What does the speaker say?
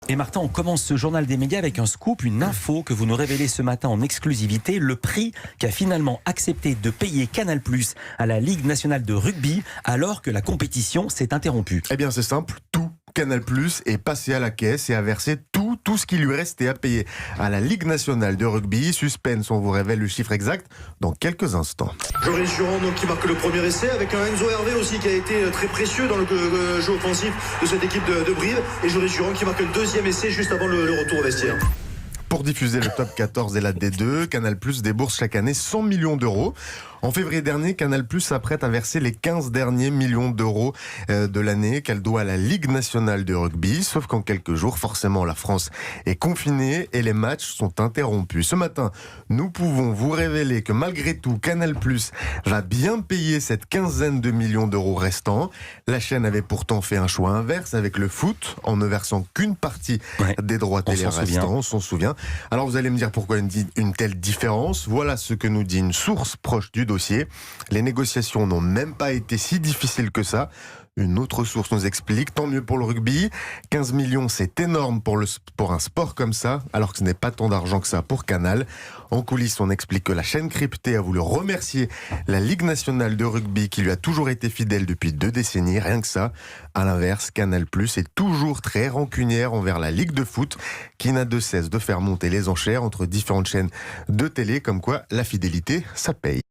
Et Martin, on commence ce journal des médias avec un scoop, une info que vous nous révélez ce matin en exclusivité, le prix qu'a finalement accepté de payer Canal+ à la Ligue nationale de rugby alors que la compétition s'est interrompue. Eh bien c'est simple, tout Canal+ est passé à la caisse et a versé tout ce qui lui restait à payer à la Ligue nationale de rugby. Suspense, on vous révèle le chiffre exact dans quelques instants. Joris Juran donc, qui marque le premier essai avec un Enzo Hervé aussi qui a été très précieux dans le jeu offensif de cette équipe de Brive, et Joris Juran qui marque le deuxième essai juste avant le retour au vestiaire. Pour diffuser le top 14 et la D2, Canal+ débourse chaque année 100 millions d'euros. En février dernier, Canal+ s'apprête à verser les 15 derniers millions d'euros de l'année qu'elle doit à la Ligue nationale de rugby. Sauf qu'en quelques jours, forcément, la France est confinée et les matchs sont interrompus. Ce matin, nous pouvons vous révéler que malgré tout, Canal+ va bien payer cette quinzaine de millions d'euros restants. La chaîne avait pourtant fait un choix inverse avec le foot, en ne versant qu'une partie des droits télé restants. On s'en souvient. Alors vous allez me dire pourquoi une telle différence. Voilà ce que nous dit une source proche du dossier. Les négociations n'ont même pas été si difficiles que ça. Une autre source nous explique, tant mieux pour le rugby. 15 millions, c'est énorme pour un sport comme ça, alors que ce n'est pas tant d'argent que ça pour Canal. En coulisses, on explique que la chaîne cryptée a voulu remercier la Ligue nationale de rugby qui lui a toujours été fidèle depuis 2 décennies, rien que ça. À l'inverse, Canal+ est toujours très rancunière envers la Ligue de foot qui n'a de cesse de faire monter les enchères entre différentes chaînes de télé, comme quoi la fidélité, ça paye.